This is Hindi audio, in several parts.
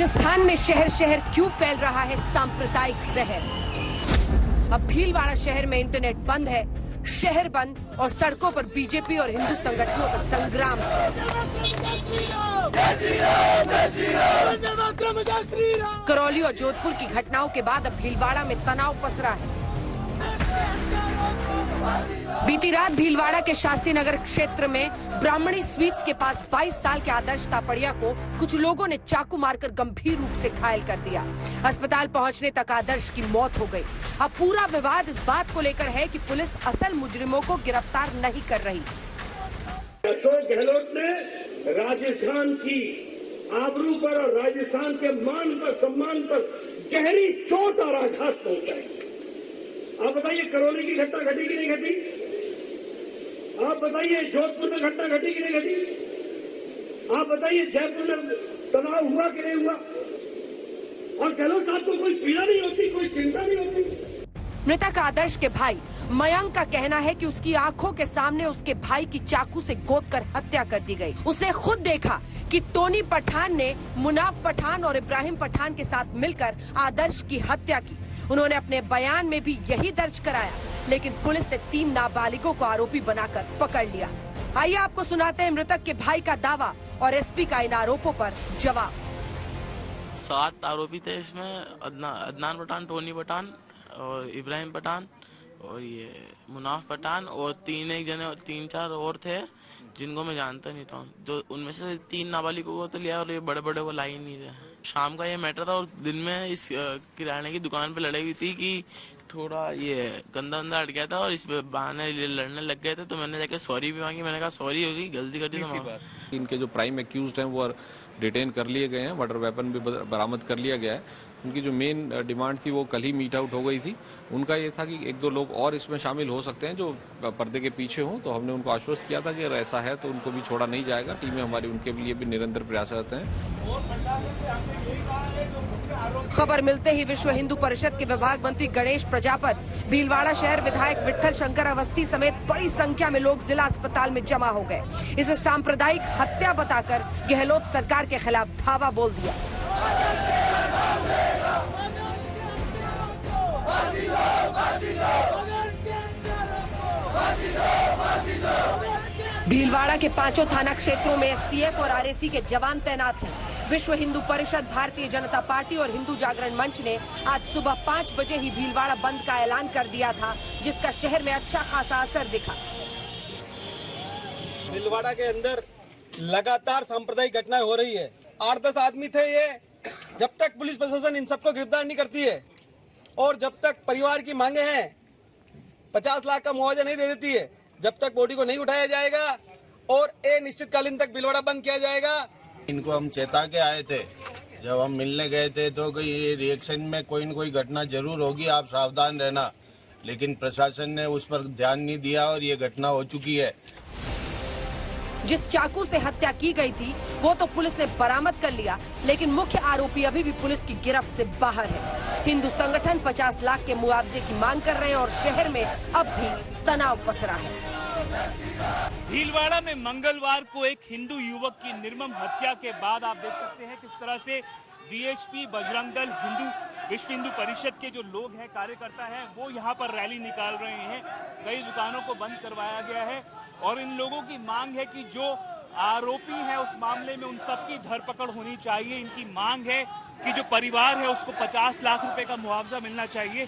राजस्थान में शहर शहर क्यों फैल रहा है सांप्रदायिक जहर। अब भीलवाड़ा शहर में इंटरनेट बंद है, शहर बंद और सड़कों पर बीजेपी और हिंदू संगठनों का संग्राम है। करौली और जोधपुर की घटनाओं के बाद अब भीलवाड़ा में तनाव पसरा है। बीती रात भीलवाड़ा के शास्त्री नगर क्षेत्र में ब्राह्मणी स्वीट्स के पास 22 साल के आदर्श तापड़िया को कुछ लोगों ने चाकू मारकर गंभीर रूप से घायल कर दिया। अस्पताल पहुंचने तक आदर्श की मौत हो गई। अब पूरा विवाद इस बात को लेकर है कि पुलिस असल मुजरिमों को गिरफ्तार नहीं कर रही। अशोक गहलोत ने राजस्थान की आबरू पर और राजस्थान के मान पर सम्मान पर गहरी चोट और आघात पहुंचाई। आप बताइए करौली की घटना घटी कि नहीं घटी? आप बताइए जोधपुर में घटना घटी कि नहीं घटी? आप बताइए जयपुर में तनाव हुआ कि नहीं हुआ? और गहलोत साहब को कोई पीड़ा नहीं होती, कोई चिंता नहीं होती। मृतक आदर्श के भाई मयंक का कहना है कि उसकी आंखों के सामने उसके भाई की चाकू से गोदकर हत्या कर दी गई। उसने खुद देखा कि टोनी पठान ने मुनाफ पठान और इब्राहिम पठान के साथ मिलकर आदर्श की हत्या की। उन्होंने अपने बयान में भी यही दर्ज कराया, लेकिन पुलिस ने 3 नाबालिगों को आरोपी बनाकर पकड़ लिया। आइए आपको सुनाते हैं मृतक के भाई का दावा और एसपी का इन आरोपों पर जवाब। 7 आरोपी थे इसमें, अदनान पठान, टोनी पठान और इब्राहिम पठान और ये मुनाफ पठान और 3-4 और थे जिनको मैं जानता नहीं था। जो उनमें से 3 नाबालिगों को तो लिया और ये बड़े बड़े को ला ही नहीं रहे। शाम का ये मैटर था और दिन में इस किराने की दुकान पे लड़ाई हुई थी कि थोड़ा ये गंदा हट गया था और इस बहाने लड़ने लग गए थे। तो मैंने जाके सॉरी भी मांगी। मैंने कहा सॉरी होगी, गलती कर दी। तो इनके जो प्राइम एक्यूज्ड हैं वो डिटेन कर लिए गए हैं, मर्डर वेपन भी बरामद कर लिया गया है। उनकी जो मेन डिमांड थी वो कल ही मीट आउट हो गई थी। उनका ये था कि 1-2 लोग और इसमें शामिल हो सकते हैं जो पर्दे के पीछे हों। तो हमने उनको आश्वस्त किया था कि अगर ऐसा है तो उनको भी छोड़ा नहीं जाएगा। टीमें हमारी उनके लिए भी निरंतर प्रयासरत हैं। खबर मिलते ही विश्व हिंदू परिषद के विभाग मंत्री गणेश प्रजापति, भीलवाड़ा शहर विधायक विट्ठल शंकर अवस्थी समेत बड़ी संख्या में लोग जिला अस्पताल में जमा हो गए। इसे सांप्रदायिक हत्या बताकर गहलोत सरकार के खिलाफ धावा बोल दिया। भीलवाड़ा के 5 थाना क्षेत्रों में एसटीएफ और आरएसी के जवान तैनात हैं। विश्व हिंदू परिषद, भारतीय जनता पार्टी और हिंदू जागरण मंच ने आज सुबह 5 बजे ही भीलवाड़ा बंद का ऐलान कर दिया था, जिसका शहर में अच्छा खासा असर दिखा। भीलवाड़ा के अंदर लगातार सांप्रदायिक घटनाएं हो रही है। 8-10 आदमी थे ये। जब तक पुलिस प्रशासन इन सबको गिरफ्तार नहीं करती है और जब तक परिवार की मांगे हैं 50 लाख का मुआवजा नहीं दे देती है, जब तक बॉडी को नहीं उठाया जाएगा और निश्चितकालीन तक भीलवाड़ा बंद किया जाएगा। इनको हम चेता के आए थे, जब हम मिलने गए थे तो ये रिएक्शन में कोई न कोई घटना जरूर होगी, आप सावधान रहना। लेकिन प्रशासन ने उस पर ध्यान नहीं दिया और ये घटना हो चुकी है। जिस चाकू से हत्या की गई थी वो तो पुलिस ने बरामद कर लिया, लेकिन मुख्य आरोपी अभी भी पुलिस की गिरफ्त से बाहर है। हिंदू संगठन 50 लाख के मुआवजे की मांग कर रहे हैं और शहर में अब भी तनाव पसरा है। भीलवाड़ा में मंगलवार को एक हिंदू युवक की निर्मम हत्या के बाद आप देख सकते हैं किस तरह से वीएचपी, बजरंग दल, विश्व हिंदू परिषद के जो लोग हैं, कार्यकर्ता हैं, वो यहाँ पर रैली निकाल रहे हैं। कई दुकानों को बंद करवाया गया है और इन लोगों की मांग है कि जो आरोपी है उस मामले में उन सबकी धरपकड़ होनी चाहिए। इनकी मांग है कि जो परिवार है उसको 50 लाख रुपए का मुआवजा मिलना चाहिए।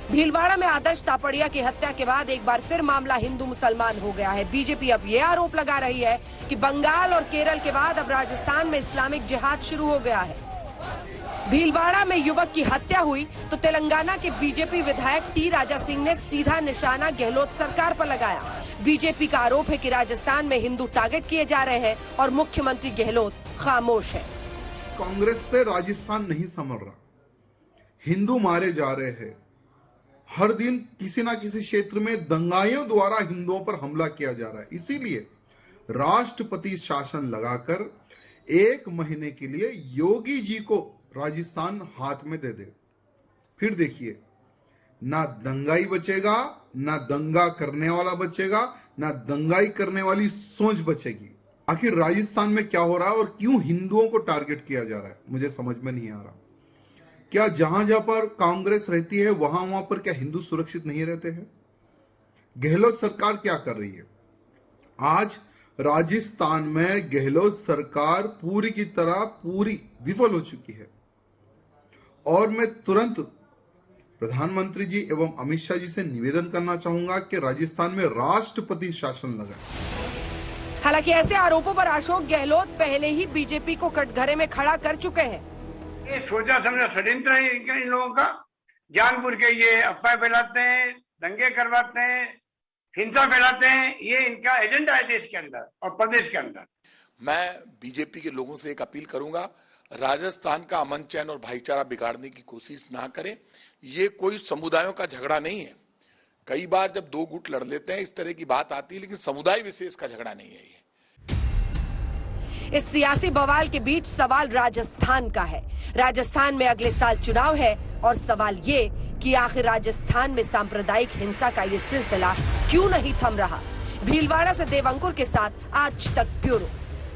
भीलवाड़ा में आदर्श तापड़िया की हत्या के बाद एक बार फिर मामला हिंदू मुसलमान हो गया है। बीजेपी अब ये आरोप लगा रही है कि बंगाल और केरल के बाद अब राजस्थान में इस्लामिक जिहाद शुरू हो गया है। भीलवाड़ा में युवक की हत्या हुई तो तेलंगाना के बीजेपी विधायक टी राजा सिंह ने सीधा निशाना गहलोत सरकार पर लगाया। बीजेपी का आरोप है कि राजस्थान में हिंदू टारगेट किए जा रहे हैं और मुख्यमंत्री गहलोत खामोश है। कांग्रेस से राजस्थान नहीं संभल रहा, हिंदू मारे जा रहे हैं। हर दिन किसी ना किसी क्षेत्र में दंगाइयों द्वारा हिंदुओं पर हमला किया जा रहा है। इसीलिए राष्ट्रपति शासन लगाकर 1 महीने के लिए योगी जी को राजस्थान हाथ में दे दे। फिर देखिए, ना दंगाई बचेगा, ना दंगा करने वाला बचेगा, ना दंगाई करने वाली सोच बचेगी। आखिर राजस्थान में क्या हो रहा है और क्यों हिंदुओं को टारगेट किया जा रहा है, मुझे समझ में नहीं आ रहा। क्या जहां जहां पर कांग्रेस रहती है वहां वहां पर क्या हिंदू सुरक्षित नहीं रहते हैं? गहलोत सरकार क्या कर रही है? आज राजस्थान में गहलोत सरकार पूरी की तरह पूरी विफल हो चुकी है और मैं तुरंत प्रधानमंत्री जी एवं अमित शाह जी से निवेदन करना चाहूंगा कि राजस्थान में राष्ट्रपति शासन लगाए। हालांकि ऐसे आरोपों पर अशोक गहलोत पहले ही बीजेपी को कटघरे में खड़ा कर चुके हैं। ये सोचा समझा षड्यंत्र है इन लोगों का, जानबूझ के ये अफवाह फैलाते हैं, दंगे करवाते हैं, हिंसा फैलाते हैं, ये इनका एजेंडा है देश के अंदर और प्रदेश के अंदर। मैं बीजेपी के लोगों से एक अपील करूंगा, राजस्थान का अमन चैन और भाईचारा बिगाड़ने की कोशिश ना करें। ये कोई समुदायों का झगड़ा नहीं है। कई बार जब दो गुट लड़ लेते हैं इस तरह की बात आती है, लेकिन समुदाय विशेष का झगड़ा नहीं है ये। इस सियासी बवाल के बीच सवाल राजस्थान का है। राजस्थान में अगले साल चुनाव है और सवाल ये कि आखिर राजस्थान में सांप्रदायिक हिंसा का ये सिलसिला क्यों नहीं थम रहा। भीलवाड़ा से देवंकुर के साथ आज तक ब्यूरो।